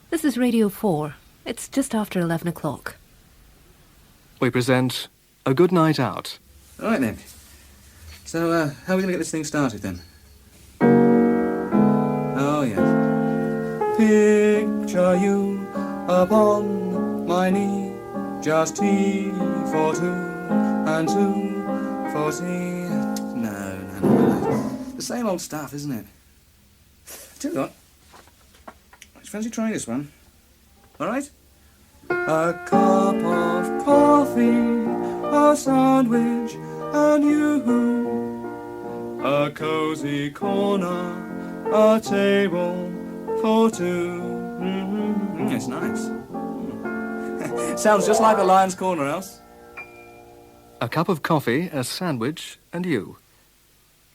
This is Radio 4. It's just after 11 o'clock. We present A Good Night Out. All right, then. So, how are we going to get this thing started, then? Oh, yes. Picture you upon my knee, just tea for two and two for tea. No. The same old stuff, isn't it? Tell you what, I just fancy trying this one. All right? A cup of coffee, a sandwich, and you. A cozy corner, a table for two. It's nice. Sounds just like a Lion's Corner house. A cup of coffee, a sandwich, and you.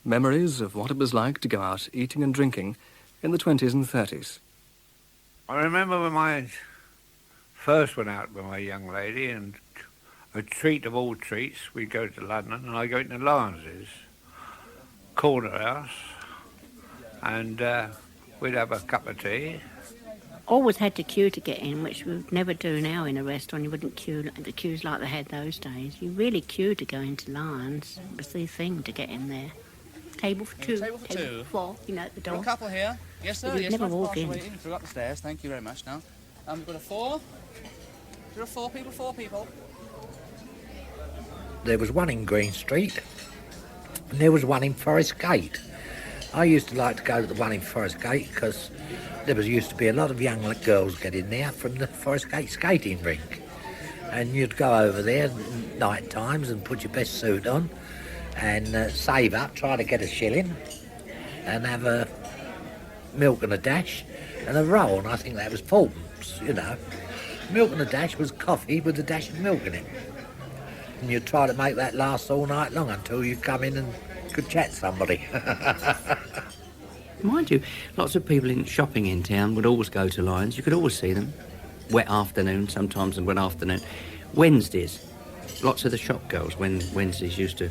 Memories of what it was like to go out eating and drinking in the 20s and 30s. I remember when I first went out with my young lady, and a treat of all treats, we'd go to London, and I'd go into Lawrence's corner house, and we'd have a cup of tea. Always had to queue to get in, which we would never do now in a restaurant. You wouldn't queue the queues like they had those days. You really queued to go into Lions. It was the thing to get in there. Table for two. Table for two. For, at the door. A couple here. Yes, sir. You'd Yes, never nice walk partial in. waiting. Through up the stairs. Thank you very much. Now, we've got a four. There are four people. Four people. There was one in Green Street, and there was one in Forest Gate. I used to like to go to the one in Forest Gate because there used to be a lot of young girls getting there from the Forest Gate skating rink. And you'd go over there night times and put your best suit on and save up, try to get a shilling and have a milk and a dash and a roll, and I think that was Fulton's, Milk and a dash was coffee with a dash of milk in it. And you'd try to make that last all night long until you come in and could chat to somebody. Mind you, lots of people in shopping in town would always go to Lions. You could always see them. Wet afternoon, sometimes and wet afternoon. Wednesdays, lots of the shop girls, when Wednesdays used to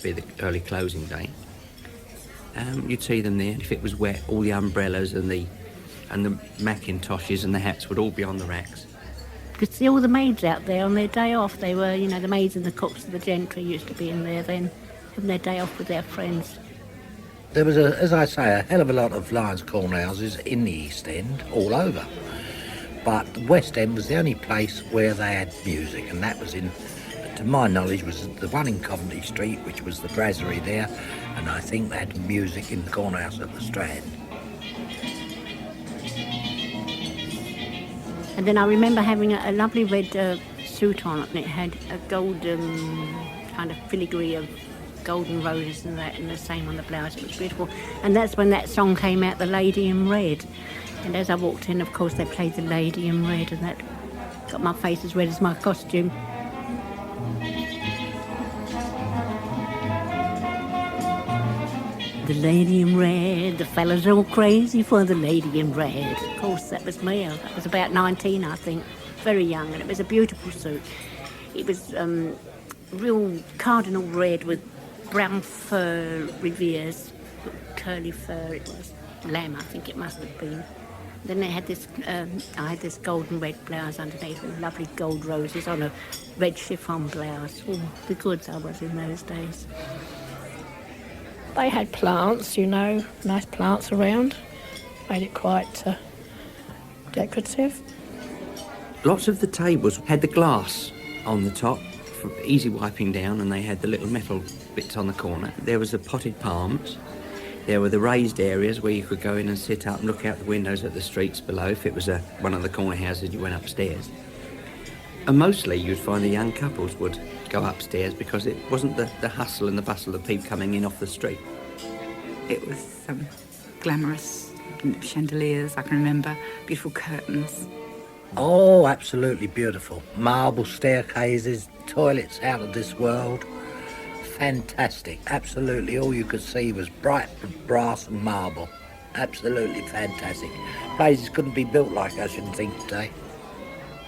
be the early closing day, you'd see them there. If it was wet, all the umbrellas and the Macintoshes and the hats would all be on the racks. You could see all the maids out there on their day off. They were, the maids and the cooks of the gentry used to be in there then, having their day off with their friends. There was, as I say, a hell of a lot of Lions Corner houses in the East End, all over. But the West End was the only place where they had music, and that was to my knowledge, was the one in Coventry Street, which was the Brasserie there, and I think they had music in the corner house at the Strand. And then I remember having a lovely red suit on, and it had a golden kind of filigree of golden roses and that, and the same on the blouse. It was beautiful. And that's when that song came out, The Lady in Red. And as I walked in, of course, they played The Lady in Red, and that got my face as red as my costume. The Lady in Red, the fellas are all crazy for the Lady in Red. Of course, that was me. I was about 19, I think, very young, and it was a beautiful suit. It was real cardinal red with brown fur revers, curly fur. It was lamb, I think it must have been. Then they had this. I had this golden red blouse underneath with lovely gold roses on a red chiffon blouse. Oh, the goods I was in those days. They had plants, nice plants around. Made it quite decorative. Lots of the tables had the glass on the top for easy wiping down, and they had the little metal bits on the corner. There was the potted palms. There were the raised areas where you could go in and sit up and look out the windows at the streets below. If it was one of the corner houses, you went upstairs. And mostly you'd find the young couples would go upstairs because it wasn't the hustle and the bustle of people coming in off the street. It was glamorous, chandeliers, I can remember, beautiful curtains. Oh, absolutely beautiful. Marble staircases, toilets out of this world. Fantastic. Absolutely all you could see was bright brass and marble. Absolutely fantastic. Places couldn't be built like I shouldn't think today.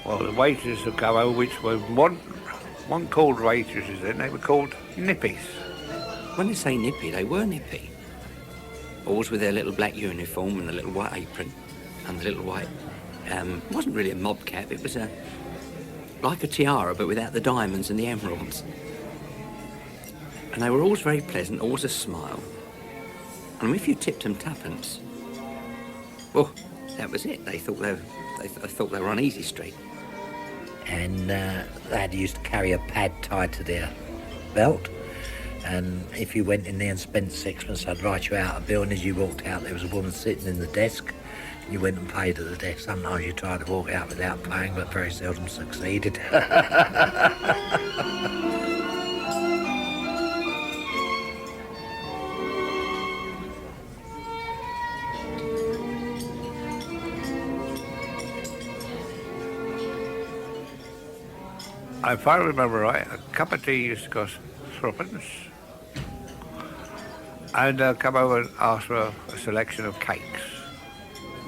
Well, the waitresses would come over, which were one called waitresses then, they were called nippies. When they say nippy, they were nippy. Always with their little black uniform and the little white apron and the little white It wasn't really a mob cap, it was like a tiara, but without the diamonds and the emeralds. And they were always very pleasant, always a smile. And if you tipped them twopence, well, that was it. They thought they were on Easy Street. And they used to carry a pad tied to their belt. And if you went in there and spent sixpence, I'd write you out a bill, and as you walked out, there was a woman sitting in the desk. You went and paid at the desk. Sometimes you tried to walk out without paying, but very seldom succeeded. If I remember right, a cup of tea used to cost threepence. And come over and ask for a selection of cakes.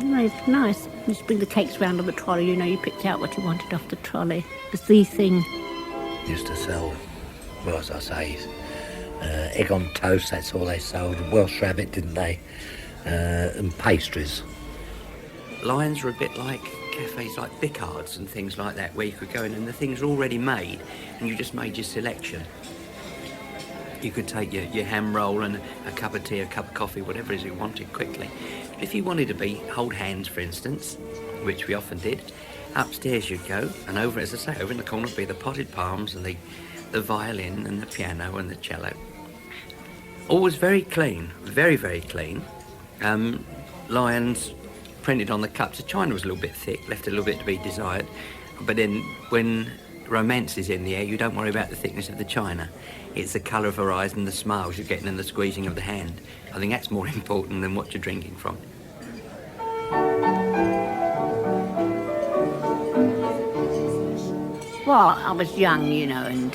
Nice. You just bring the cakes round on the trolley, you know, you picked out what you wanted off the trolley. It was the thing. Used to sell, well, as I say, egg on toast, that's all they sold. Welsh rabbit, didn't they? And pastries. Lions were a bit like cafes like Bicards and things like that, where you could go in and the things were already made and you just made your selection. You could take your ham roll and a cup of tea, a cup of coffee, whatever it is you wanted quickly. If you wanted to hold hands, for instance, which we often did, upstairs you'd go, and over, as I say, over in the corner would be the potted palms and the violin and the piano and the cello. Always very clean, very, very clean. Lions printed on the cups. The china was a little bit thick, left a little bit to be desired. But then when romance is in the air, you don't worry about the thickness of the china. It's the colour of her eyes and the smiles you're getting and the squeezing of the hand. I think that's more important than what you're drinking from. Well, I was young, you know, and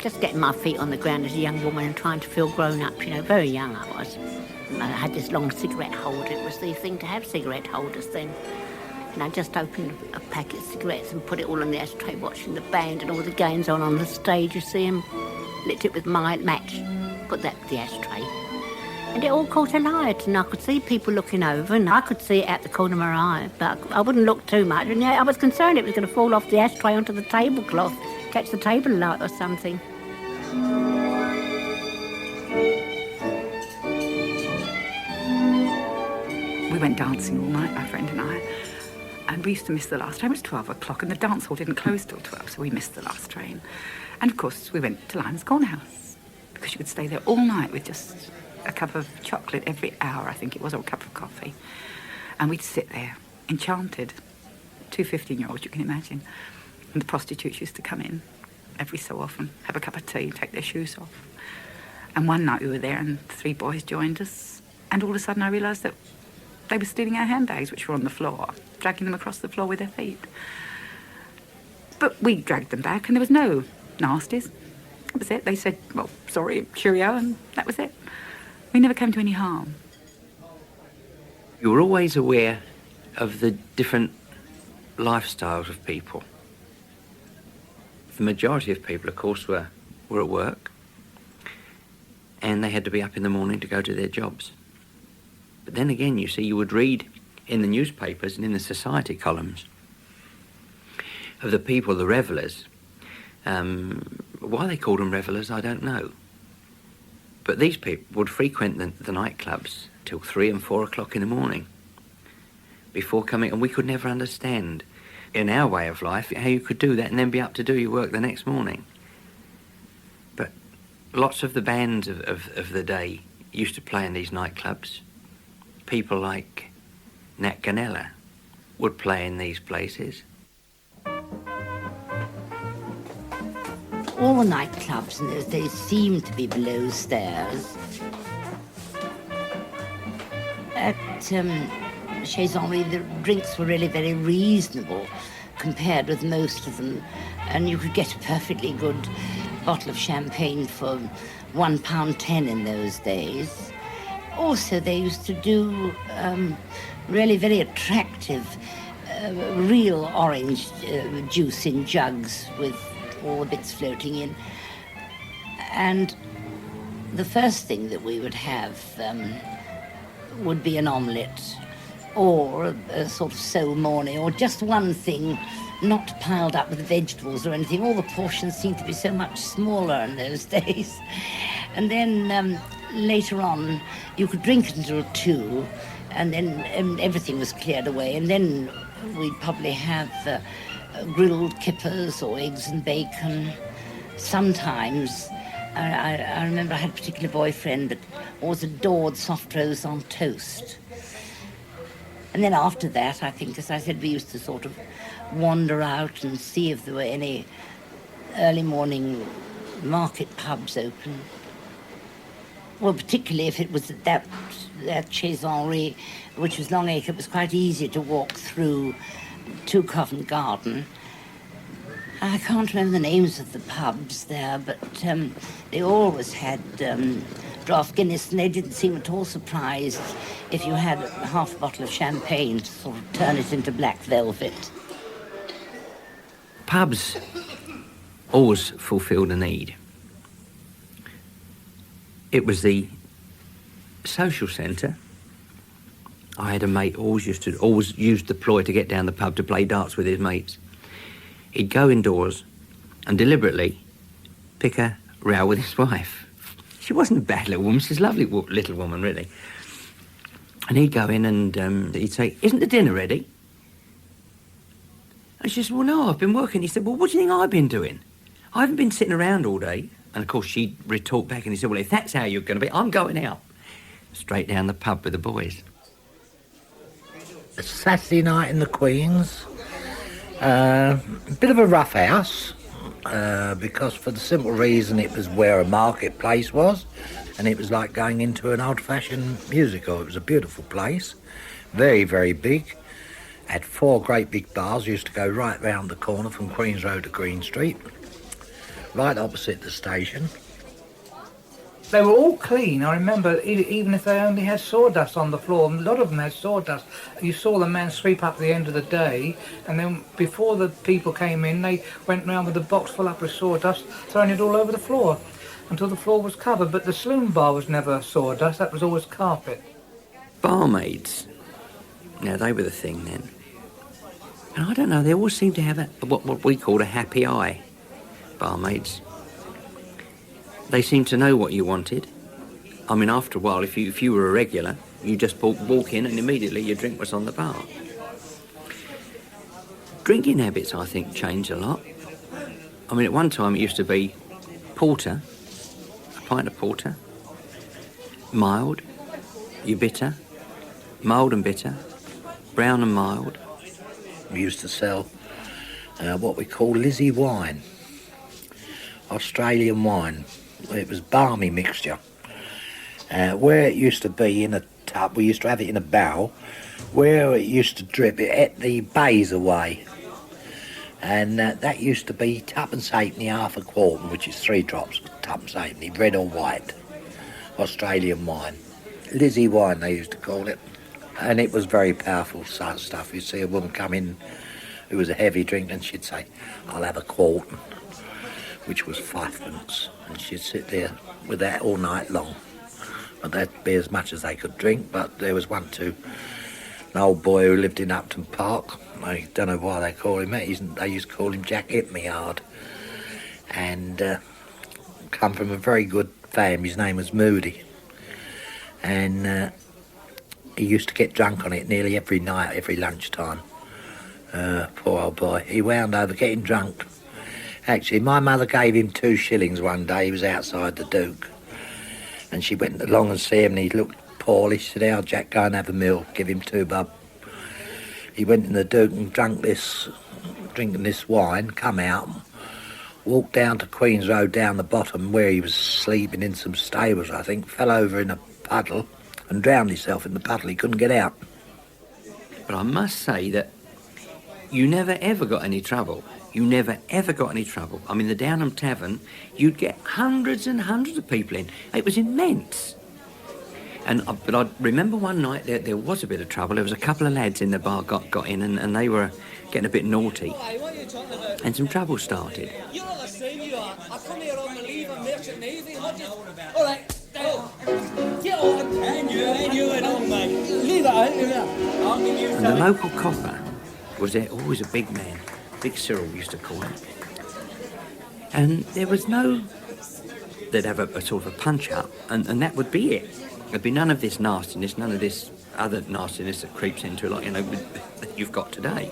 just getting my feet on the ground as a young woman and trying to feel grown up, you know, very young I was. And I had this long cigarette holder. It was the thing to have cigarette holders then. And I just opened a packet of cigarettes and put it all on the ashtray, watching the band and all the games on the stage, you see, and lit it with my match, put that in the ashtray. And it all caught alight, and I could see people looking over, and I could see it out the corner of my eye, but I wouldn't look too much. And yeah, I was concerned it was going to fall off the ashtray onto the tablecloth, catch the table light or something. We went dancing all night, my friend and I, and we used to miss the last train. It was 12 o'clock, and the dance hall didn't close till 12, so we missed the last train. And of course, we went to Lyons Cornhouse, because you could stay there all night with just a cup of chocolate every hour, I think it was, or a cup of coffee. And we'd sit there, enchanted. 2 15-year-olds, you can imagine. And the prostitutes used to come in every so often, have a cup of tea, take their shoes off. And one night we were there, and 3 boys joined us, and all of a sudden I realised that they were stealing our handbags, which were on the floor, dragging them across the floor with their feet. But we dragged them back, and there was no nasties. That was it. They said, well, sorry, cheerio, and that was it. We never came to any harm. You were always aware of the different lifestyles of people. The majority of people, of course, were at work, and they had to be up in the morning to go to their jobs. But then again, you see, you would read in the newspapers and in the society columns of the people, the revellers. Why they called them revellers, I don't know. But these people would frequent the nightclubs till 3 and 4 o'clock in the morning before coming, and we could never understand in our way of life how you could do that and then be up to do your work the next morning. But lots of the bands of the day used to play in these nightclubs. People like Nat Ganella would play in these places. All the nightclubs in those days seemed to be below stairs. At Chez Henri, the drinks were really very reasonable compared with most of them, and you could get a perfectly good bottle of champagne for £1.10 in those days. Also, they used to do really very attractive real orange juice in jugs with all the bits floating in. And the first thing that we would have would be an omelette or a sort of sole morning, or just one thing, not piled up with vegetables or anything. All the portions seemed to be so much smaller in those days. And then later on, you could drink until 2, and then everything was cleared away. And then we'd probably have grilled kippers or eggs and bacon. Sometimes, I remember I had a particular boyfriend that always adored soft roast on toast. And then after that, I think, as I said, we used to sort of wander out and see if there were any early morning market pubs open. Well, particularly if it was at that Chez Henri, which was Longacre, it was quite easy to walk through to Covent Garden. I can't remember the names of the pubs there, but they always had draft Guinness, and they didn't seem at all surprised if you had half a bottle of champagne to sort of turn it into black velvet. Pubs always fulfilled a need. It was the social centre. I had a mate who always used the ploy to get down the pub to play darts with his mates. He'd go indoors and deliberately pick a row with his wife. She wasn't a bad little woman, she's a lovely little woman, really. And he'd go in and he'd say, "Isn't the dinner ready?" And she said, "Well, no, I've been working." He said, "Well, what do you think I've been doing? I haven't been sitting around all day." And of course she'd retort back and he said, "Well, if that's how you're going to be, I'm going out." Straight down the pub with the boys. A Saturday night in the Queen's. A bit of a rough house, because for the simple reason it was where a marketplace was, and it was like going into an old-fashioned music hall. It was a beautiful place, very, very big. Had 4 great big bars, used to go right round the corner from Queen's Road to Green Street, right opposite the station. They were all clean. I remember, even if they only had sawdust on the floor, a lot of them had sawdust. You saw the man sweep up at the end of the day, and then before the people came in, they went round with a box full up with sawdust, throwing it all over the floor until the floor was covered. But the saloon bar was never sawdust, that was always carpet. Barmaids. Now, they were the thing then. And I don't know, they always seemed to have what we called a happy eye, barmaids. They seemed to know what you wanted. I mean, after a while, if you were a regular, you just walk in and immediately your drink was on the bar. Drinking habits, I think, changed a lot. I mean, at one time it used to be porter, a pint of porter, mild, you bitter, mild and bitter, brown and mild. We used to sell what we call Lizzie wine, Australian wine. It was balmy mixture. Where it used to be in a tub, we used to have it in a barrel. Where it used to drip, it ate the bays away. And that used to be tuppence halfpenny, half a quarter, which is 3 drops, tuppence halfpenny, red or white, Australian wine. Lizzie wine, they used to call it. And it was very powerful stuff. You'd see a woman come in who was a heavy drinker and she'd say, "I'll have a quart," which was 5pence. And she'd sit there with that all night long. But that'd be as much as they could drink. But there was an old boy who lived in Upton Park. I don't know why they call him that. They used to call him Jack Hit-Me-Hard. And come from a very good family. His name was Moody. And he used to get drunk on it nearly every night, every lunchtime. Poor old boy. He wound over getting drunk. Actually, my mother gave him 2 shillings one day. He was outside the Duke. And she went along and see him, and he looked poorly. She said, "How, Jack, go and have a meal. Give him 2 bob." He went in the Duke and drinking this wine, come out, walked down to Queen's Road down the bottom where he was sleeping in some stables, I think, fell over in a puddle and drowned himself in the puddle. He couldn't get out. But I must say that you never ever got any trouble. You never ever got any trouble. I mean, the Downham Tavern, you'd get hundreds and hundreds of people in. It was immense. But I remember one night there was a bit of trouble. There was a couple of lads in the bar got in and they were getting a bit naughty. And some trouble started. You're all the same, you are. I come here on the leave of Merchant Navy. All right, get on. And you and all, mate. Leave it And the local copper was there, always a big man, Big Cyril we used to call him. And there was no, they'd have a sort of a punch-up, and that would be it. There'd be none of this nastiness, none of this other nastiness that creeps into it, like, you know, that you've got today.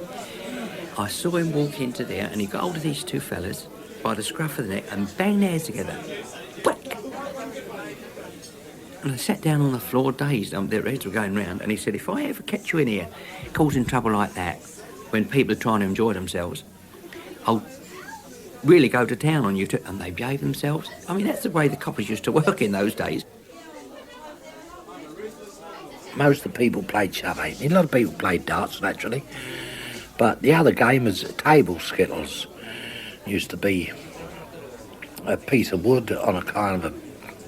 I saw him walk into there, and he got hold of these two fellas by the scruff of the neck and banged their heads together. Whack! And I sat down on the floor, dazed. Their heads were going round, and he said, if I ever catch you in here causing trouble like that, when people are trying to enjoy themselves, I'll really go to town on you too. And they behaved themselves. I mean, that's the way the coppers used to work in those days. Most of the people played shove eight. A lot of people played darts, naturally. But the other game was table skittles. Used to be a piece of wood on a kind of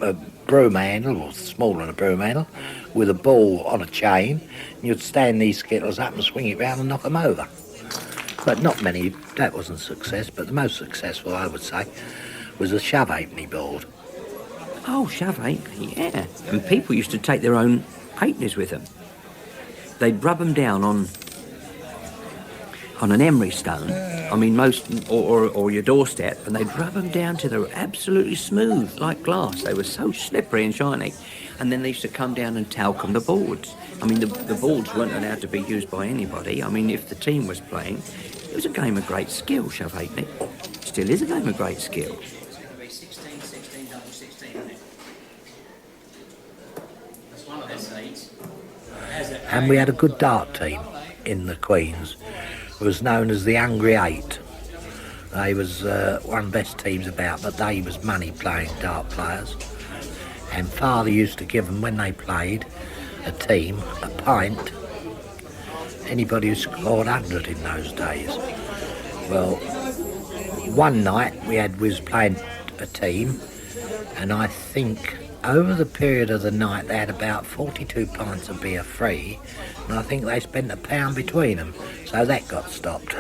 a broom handle, or smaller than a broom handle, with a ball on a chain. And you'd stand these skittles up and swing it round and knock them over. But not many, that wasn't a success, but the most successful, I would say, was a shove halfpenny board. Oh, shove halfpenny, yeah. And people used to take their own halfpennies with them. They'd rub them down on an emery stone, I mean or your doorstep, and they'd rub them down till they were absolutely smooth, like glass. They were so slippery and shiny. And then they used to come down and talcum the boards. I mean, the boards weren't allowed to be used by anybody. I mean, if the team was playing, it was a game of great skill, shove halfpenny. Still is a game of great skill. And we had a good dart team in the Queens. It was known as the Hungry Eight. They was one of the best teams about, but they was money playing dart players. And Father used to give them, when they played a team, a pint. Anybody who scored 100 in those days. Well, one night we was playing a team, and I think over the period of the night they had about 42 pints of beer free, and I think they spent £1 between them, so that got stopped.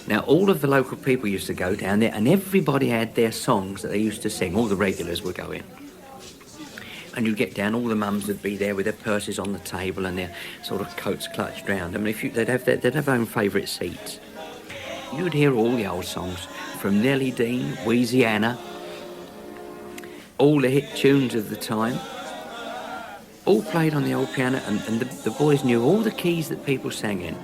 Now, all of the local people used to go down there, and everybody had their songs that they used to sing. All the regulars would go in. And you'd get down, all the mums would be there with their purses on the table and their sort of coats clutched round. I mean, they'd have their own favourite seats. You'd hear all the old songs, from Nellie Dean, Wheezy Anna, all the hit tunes of the time, all played on the old piano, and the boys knew all the keys that people sang in.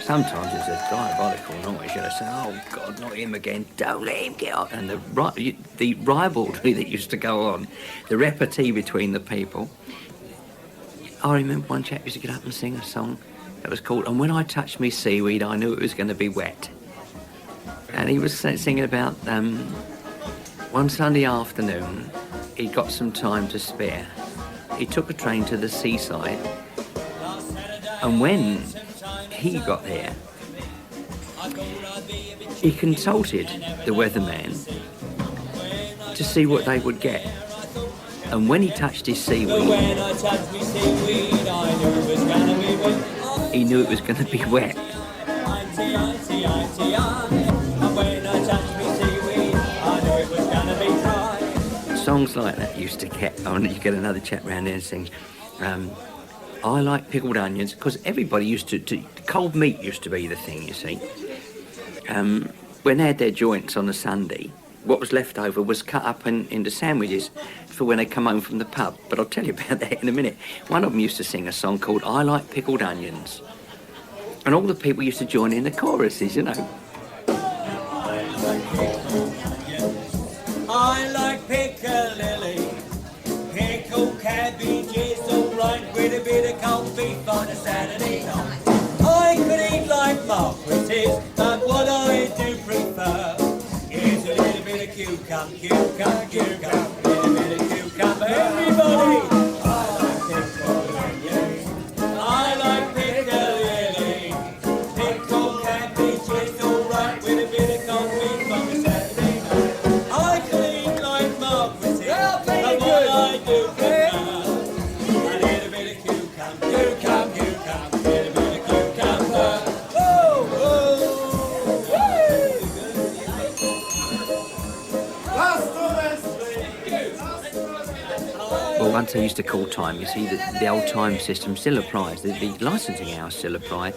Sometimes it's a diabolical noise. You know, say, "Oh God, not him again! Don't let him get up!" And the ribaldry that used to go on, the repartee between the people. I remember one chap used to get up and sing a song that was called "And When I Touched Me Seaweed, I Knew It Was Going to Be Wet." And he was singing about one Sunday afternoon, he got some time to spare. He took a train to the seaside, and when he got there, he consulted the weatherman to see what they would get. And when he touched his seaweed, he knew it was going to be wet. Songs like that used to get, you get another chap round there and sings, I like pickled onions, because everybody used to cold meat used to be the thing, you see. When they had their joints on a Sunday, what was left over was cut up into sandwiches for when they come home from the pub. But I'll tell you about that in a minute. One of them used to sing a song called I Like Pickled Onions. And all the people used to join in the choruses, you know. I like piccalilli, pickled cabbage is alright with a bit of cold beef on a Saturday night. I could eat like marquises, but what I do prefer is a little bit of cucumber, a little bit of cucumber. Everybody! I like piccalilli, pickled cabbage is alright with a bit of cold beef on a Saturday night. once they used to call time, you see that the old time system still applies. The licensing hours still apply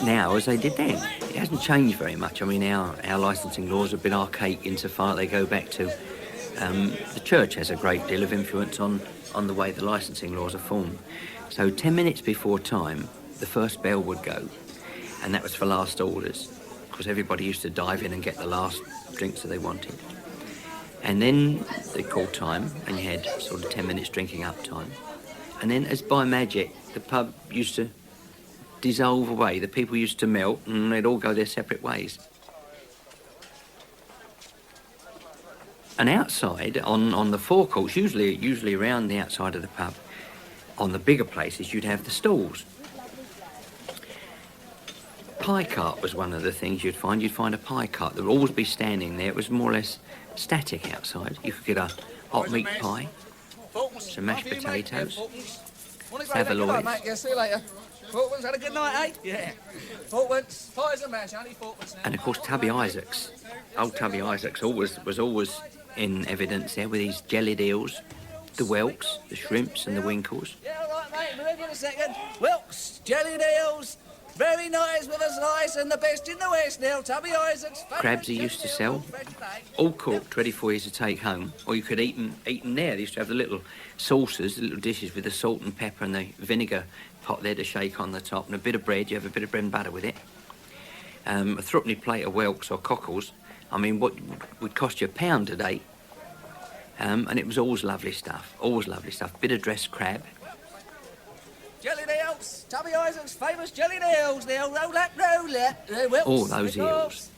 now as they did then. It hasn't changed very much. I mean, our licensing laws have been archaic insofar they go back to the church has a great deal of influence on the way the licensing laws are formed. So 10 minutes before time, the first bell would go, and that was for last orders, because everybody used to dive in and get the last drinks that they wanted. And then they called time, and you had sort of 10 minutes drinking up time. And then, as by magic, the pub used to dissolve away. The people used to melt, and they'd all go their separate ways. And outside, on the forecourts, usually around the outside of the pub, on the bigger places, you'd have the stalls. Pie cart was one of the things you'd find. You'd find a pie cart that would always be standing there. It was more or less static outside. You could get a hot meat pie, some mashed potatoes, saveloys. Yeah, see you later. Fourpence, had a good night, eh? Yeah. Fourpence, pies and mash, only fourpence now. And of course, Tubby Isaacs. Old Tubby Isaacs was always in evidence there with these jellied eels, the whelks, the shrimps and the winkles. Yeah, all right, mate. We'll give it a second. Whelks, jellied eels, very nice with a slice, and the best in the West now, Tubby Isaacs. Crabs he used to sell, all cooked, ready for you to take home, or you could eat them there. They used to have the little saucers, the little dishes with the salt and pepper and the vinegar pot there to shake on the top, and a bit of bread. You have a bit of bread and butter with it. A threepenny plate of whelks or cockles. I mean, what would cost you £1 today? And it was always lovely stuff, always lovely stuff. Bit of dressed crab. Jellied eels, Tubby Isaac's famous jellied eels. They'll roll up. Oh, those eels.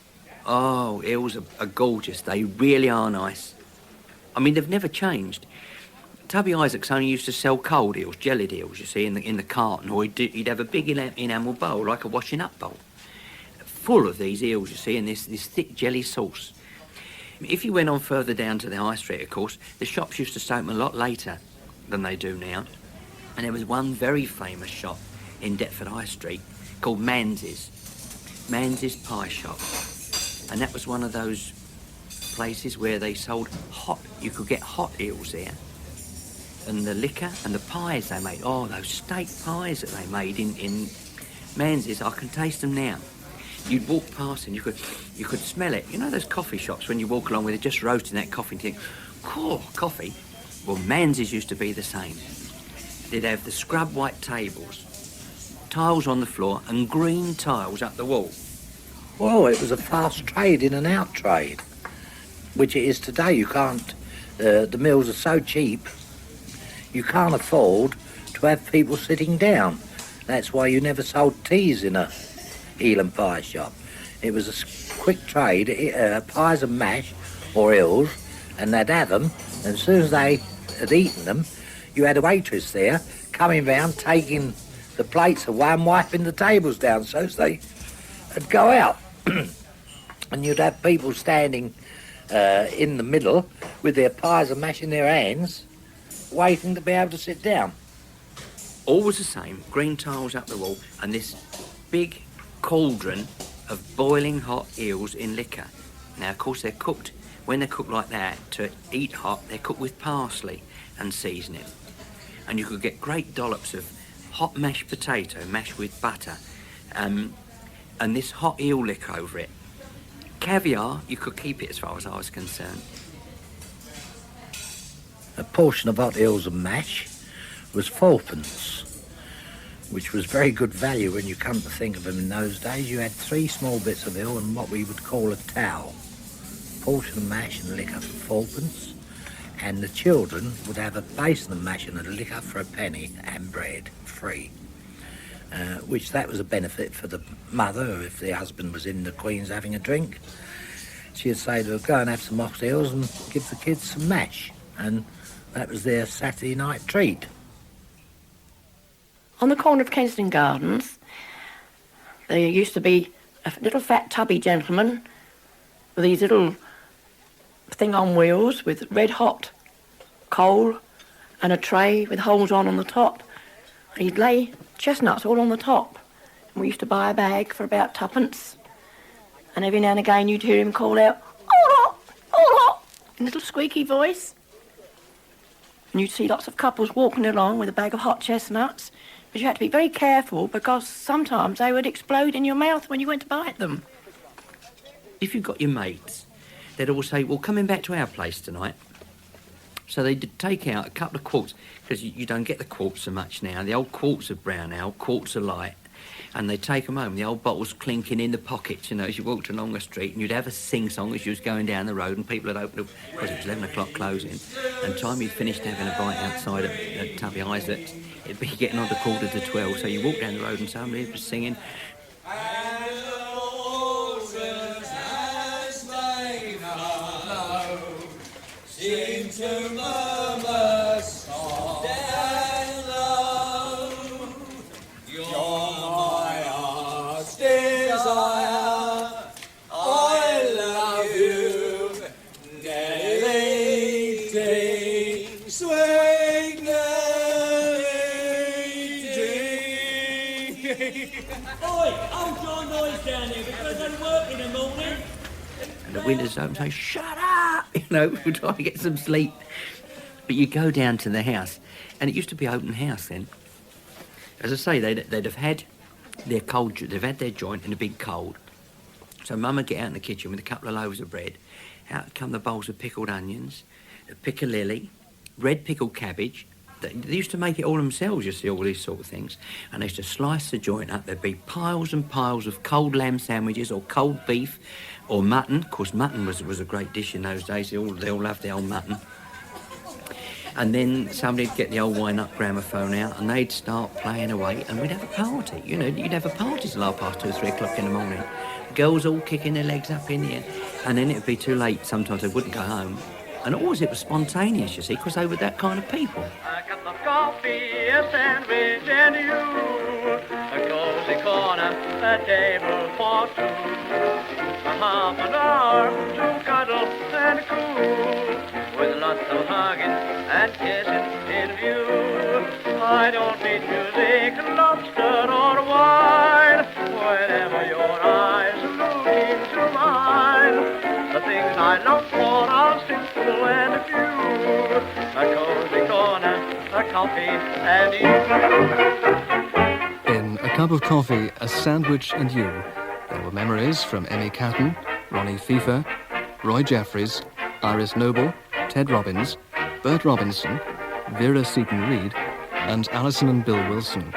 Oh, eels are gorgeous. They really are nice. I mean, they've never changed. Tubby Isaacs only used to sell cold eels, jellied eels, you see, in the carton, or he'd have a big enamel bowl, like a washing up bowl, full of these eels, you see, and this thick jelly sauce. If you went on further down to the high street, of course, the shops used to open a lot later than they do now. And there was one very famous shop in Deptford High Street called Manze's Pie Shop. And that was one of those places where they sold you could get hot eels there. And the liquor and the pies they made. Oh, those steak pies that they made in Manze's, I can taste them now. You'd walk past and you could smell it. You know those coffee shops when you walk along where they're just roasting that coffee and you think, cool, coffee? Well, Manze's used to be the same. They'd have the scrub white tables, tiles on the floor and green tiles up the wall. Well, it was a fast trade, in and out trade, which it is today. You can't, the meals are so cheap, you can't afford to have people sitting down. That's why you never sold teas in a eel and pie shop. It was a quick trade, pies and mash, or eels, and they'd have them, and as soon as they had eaten them, you had a waitress there coming round, taking the plates away and wiping the tables down so as they'd go out. And you'd have people standing in the middle with their pies and mash in their hands, waiting to be able to sit down. Always the same, green tiles up the wall, and this big cauldron of boiling hot eels in liquor. Now, of course, they're cooked, when they're cooked like that, to eat hot, they're cooked with parsley and seasoning. And you could get great dollops of hot mashed potato, mashed with butter, and this hot eel liquor over it. Caviar, you could keep it as far as I was concerned. A portion of hot eels and mash was fourpence, which was very good value when you come to think of them in those days. You had 3 small bits of eel and what we would call a towel. Portion of mash and liquor for fourpence, and the children would have a basin of mash and a liquor for a penny and bread, free. Which that was a benefit for the mother. If the husband was in the Queen's having a drink, she'd say to her, go and have some hot eels and give the kids some mash. And that was their Saturday night treat. On the corner of Kensington Gardens, there used to be a little fat tubby gentleman with these little thing on wheels with red hot coal and a tray with holes on the top. He'd lay chestnuts all on the top. And we used to buy a bag for about 2pence. And every now and again you'd hear him call out, "Hola! Hola!" in a little squeaky voice. and you'd see lots of couples walking along with a bag of hot chestnuts. But you had to be very careful because sometimes they would explode in your mouth when you went to bite them. If you've got your mates, they'd all say, well, coming back to our place tonight. So they'd take out a couple of quarts, because you don't get the quarts so much now. The old quarts of brown ale, quarts of light, and they'd take them home. The old bottles clinking in the pockets, you know, as you walked along the street, and you'd have a sing-song as you was going down the road, and people had opened up, because it was 11 o'clock closing, and time you'd finished having a bite outside at Tubby Isaac's, it'd be getting on to 11:45, so you walk down the road and somebody was singing, seem to murmur soft and low. You're my heart's desire. I love you daily, sweet Nelly. Oi, hold your noise down here because I work in the morning. and the windows open, say, shut up, you know, we're trying to get some sleep. But you go down to the house, and it used to be open house then. As I say, they'd have had their cold, they've had their joint in a big cold. So Mum would get out in the kitchen with a couple of loaves of bread. Out come the bowls of pickled onions, piccalilli, red pickled cabbage. They used to make it all themselves, you see, all these sort of things. And they used to slice the joint up. There'd be piles and piles of cold lamb sandwiches or cold beef or mutton. Of course, mutton was a great dish in those days. They all loved the old mutton. And then somebody'd get the old wind-up gramophone out and they'd start playing away and we'd have a party. You know, you'd have a party till 2:30, 3 o'clock in the morning. Girls all kicking their legs up in the air. And then it'd be too late. Sometimes they wouldn't go home. And always it was spontaneous, you see, because they were that kind of people. A cup of coffee, a sandwich, and you. A cozy corner, a table for two. A half an hour to cuddle and cool. With lots of hugging and kissing in view. I don't need music, lobster or wine. Whenever your eyes look into mine, the things I long for are simple and few. A cozy corner, a coffee, and you. In A Cup of Coffee, a Sandwich and You, there were memories from Emmy Catton, Ronnie Fifer, Roy Jeffries, Iris Noble, Ted Robbins, Bert Robinson, Vera Seaton-Reed, and Alison and Bill Wilson.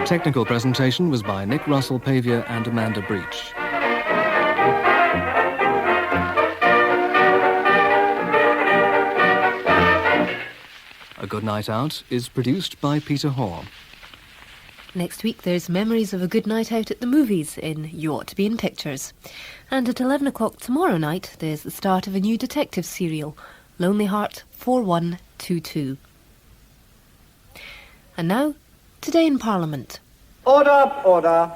Technical presentation was by Nick Russell-Pavia and Amanda Breach. A Good Night Out is produced by Peter Hoare. Next week there's Memories of a Good Night Out at the Movies in You Ought to Be in Pictures. And at 11 o'clock tomorrow night there's the start of a new detective serial, Lonely Heart 4122. And now, Today in Parliament. Order, order.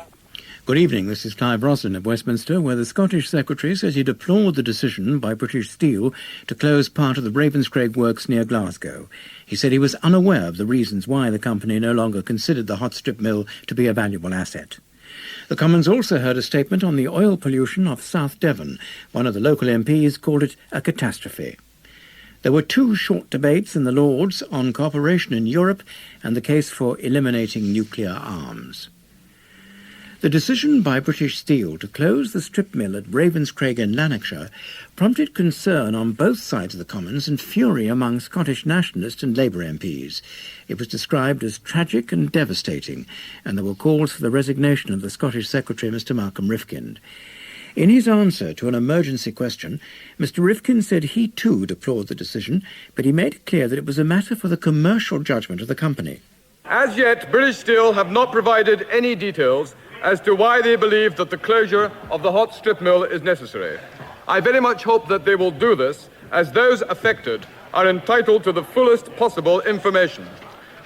Good evening, this is Clive Roslin of Westminster, where the Scottish Secretary says he deplored the decision by British Steel to close part of the Ravenscraig works near Glasgow. He said he was unaware of the reasons why the company no longer considered the hot strip mill to be a valuable asset. The Commons also heard a statement on the oil pollution off South Devon. One of the local MPs called it a catastrophe. There were two short debates in the Lords on cooperation in Europe and the case for eliminating nuclear arms. The decision by British Steel to close the strip mill at Ravenscraig in Lanarkshire prompted concern on both sides of the Commons and fury among Scottish Nationalist and Labour MPs. It was described as tragic and devastating, and there were calls for the resignation of the Scottish Secretary, Mr Malcolm Rifkind. In his answer to an emergency question, Mr Rifkind said he too deplored the decision, but he made it clear that it was a matter for the commercial judgment of the company. As yet, British Steel have not provided any details as to why they believe that the closure of the hot strip mill is necessary. I very much hope that they will do this, as those affected are entitled to the fullest possible information.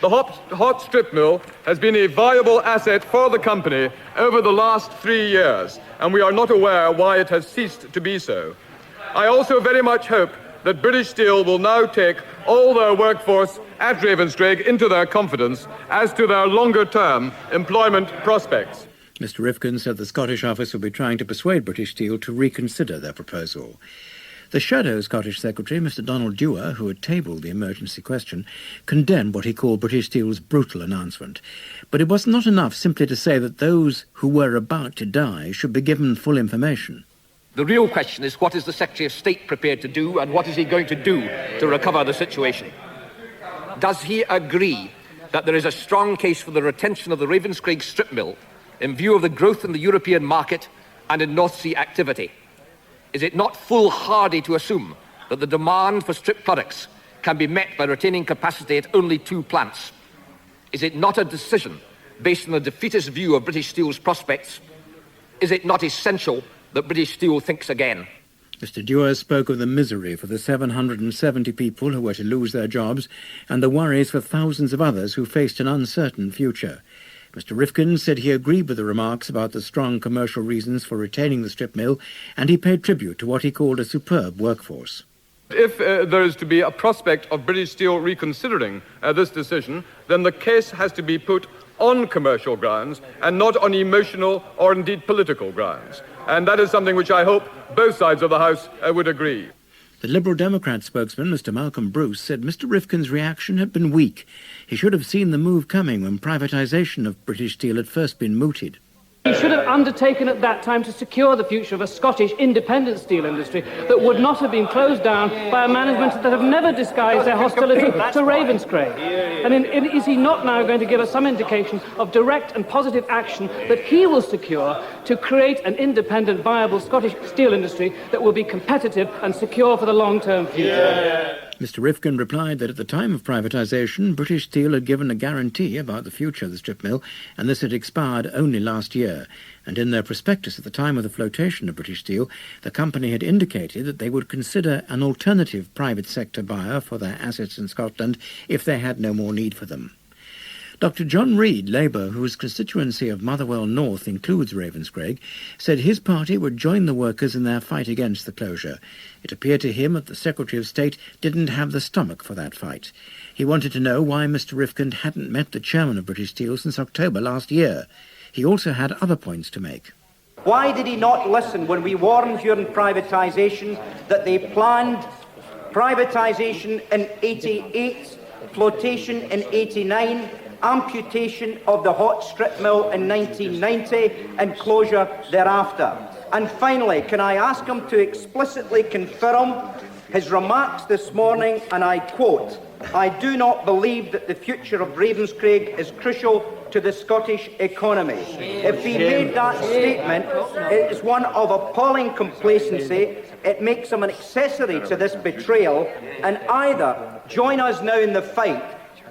The hot strip mill has been a viable asset for the company over the last 3 years, and we are not aware why it has ceased to be so. I also very much hope that British Steel will now take all their workforce at Ravenscraig into their confidence as to their longer-term employment prospects. Mr Rifkin said the Scottish office will be trying to persuade British Steel to reconsider their proposal. The shadow Scottish Secretary, Mr Donald Dewar, who had tabled the emergency question, condemned what he called British Steel's brutal announcement. But it was not enough simply to say that those who were about to die should be given full information. The real question is, what is the Secretary of State prepared to do, and what is he going to do to recover the situation? Does he agree that there is a strong case for the retention of the Ravenscraig strip mill in view of the growth in the European market and in North Sea activity? Is it not foolhardy to assume that the demand for strip products can be met by retaining capacity at only 2 plants? Is it not a decision based on the defeatist view of British Steel's prospects? Is it not essential that British Steel thinks again? Mr Dewar spoke of the misery for the 770 people who were to lose their jobs and the worries for thousands of others who faced an uncertain future. Mr Rifkin said he agreed with the remarks about the strong commercial reasons for retaining the strip mill, and he paid tribute to what he called a superb workforce. If there is to be a prospect of British Steel reconsidering this decision, then the case has to be put on commercial grounds and not on emotional or indeed political grounds. And that is something which I hope both sides of the House would agree. The Liberal Democrat spokesman, Mr Malcolm Bruce, said Mr Rifkin's reaction had been weak. He should have seen the move coming when privatisation of British Steel had first been mooted. He should have undertaken at that time to secure the future of a Scottish independent steel industry that would not have been closed down by a management that have never disguised their hostility to Ravenscraig. And is he not now going to give us some indication of direct and positive action that he will secure to create an independent, viable Scottish steel industry that will be competitive and secure for the long-term future? Mr Rifkin replied that at the time of privatisation, British Steel had given a guarantee about the future of the strip mill, and this had expired only last year. And in their prospectus at the time of the flotation of British Steel, the company had indicated that they would consider an alternative private sector buyer for their assets in Scotland if they had no more need for them. Dr John Reid, Labour, whose constituency of Motherwell North includes Ravenscraig, said his party would join the workers in their fight against the closure. It appeared to him that the Secretary of State didn't have the stomach for that fight. He wanted to know why Mr Rifkin hadn't met the chairman of British Steel since October last year. He also had other points to make. Why did he not listen when we warned during privatisation that they planned privatisation in 88, flotation in 89, amputation of the hot strip mill in 1990 and closure thereafter? And finally, can I ask him to explicitly confirm his remarks this morning, and I quote, "I do not believe that the future of Ravenscraig is crucial to the Scottish economy." If he made that statement, it is one of appalling complacency. It makes him an accessory to this betrayal, and either join us now in the fight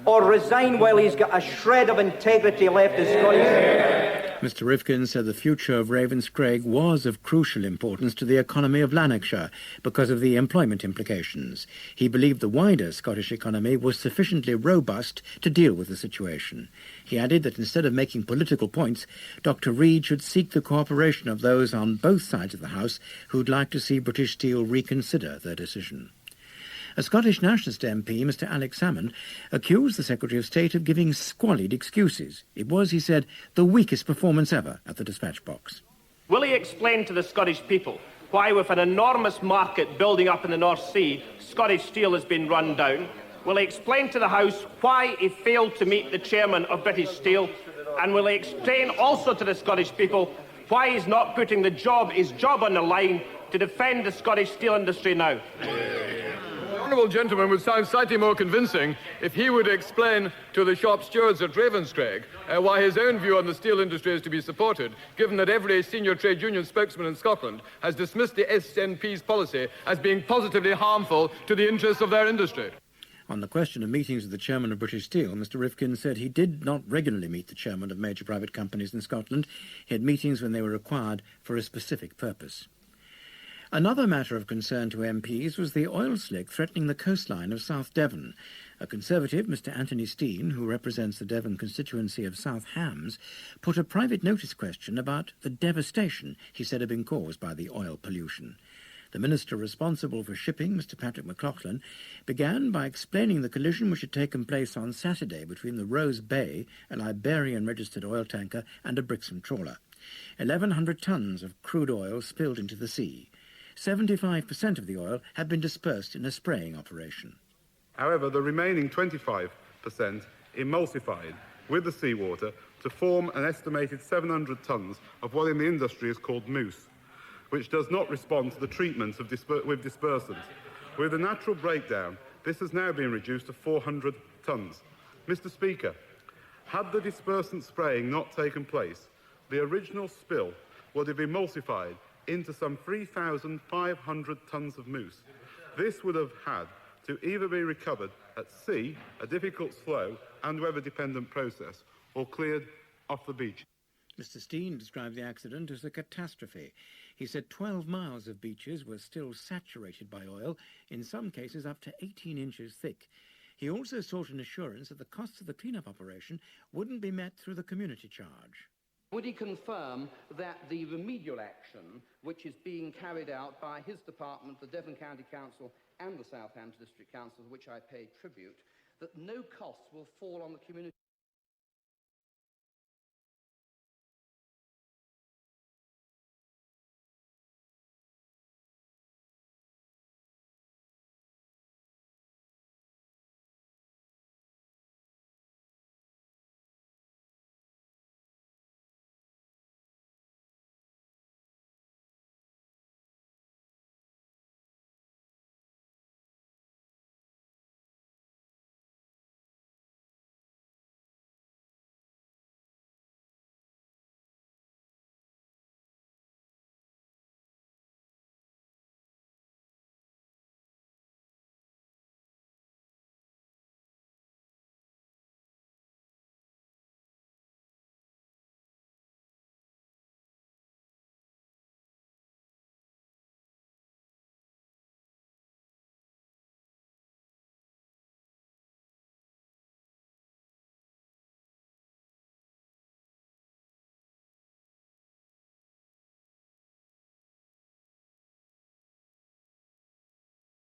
or resign while he's got a shred of integrity left as Scottish. Mr Rifkin said the future of Ravenscraig was of crucial importance to the economy of Lanarkshire because of the employment implications. He believed the wider Scottish economy was sufficiently robust to deal with the situation. He added that instead of making political points, Dr Reid should seek the cooperation of those on both sides of the House who'd like to see British Steel reconsider their decision. A Scottish Nationalist MP, Mr Alex Salmond, accused the Secretary of State of giving squalid excuses. It was, he said, the weakest performance ever at the dispatch box. Will he explain to the Scottish people why, with an enormous market building up in the North Sea, Scottish steel has been run down? Will he explain to the House why he failed to meet the chairman of British Steel? And will he explain also to the Scottish people why he's not putting his job on the line to defend the Scottish steel industry now? The honourable gentleman would sound slightly more convincing if he would explain to the shop stewards at Ravenscraig why his own view on the steel industry is to be supported, given that every senior trade union spokesman in Scotland has dismissed the SNP's policy as being positively harmful to the interests of their industry. On the question of meetings with the chairman of British Steel, Mr Rifkin said he did not regularly meet the chairman of major private companies in Scotland. He had meetings when they were required for a specific purpose. Another matter of concern to MPs was the oil slick threatening the coastline of South Devon. A Conservative, Mr Anthony Steen, who represents the Devon constituency of South Hams, put a private notice question about the devastation he said had been caused by the oil pollution. The minister responsible for shipping, Mr Patrick McLaughlin, began by explaining the collision which had taken place on Saturday between the Rose Bay, an Iberian-registered oil tanker, and a Brixham trawler. 1,100 tonnes of crude oil spilled into the sea. 75% of the oil had been dispersed in a spraying operation. However, the remaining 25% emulsified with the seawater to form an estimated 700 tonnes of what in the industry is called mousse, which does not respond to the treatment of with dispersants. With a natural breakdown, this has now been reduced to 400 tonnes. Mr. Speaker, had the dispersant spraying not taken place, the original spill would have emulsified into some 3,500 tonnes of mousse. This would have had to either be recovered at sea, a difficult, slow and weather-dependent process, or cleared off the beach. Mr. Steen described the accident as a catastrophe. He said 12 miles of beaches were still saturated by oil, in some cases up to 18 inches thick. He also sought an assurance that the costs of the clean-up operation wouldn't be met through the community charge. Would he confirm that the remedial action, which is being carried out by his department, the Devon County Council and the Southampton District Council, which I pay tribute, that no costs will fall on the community?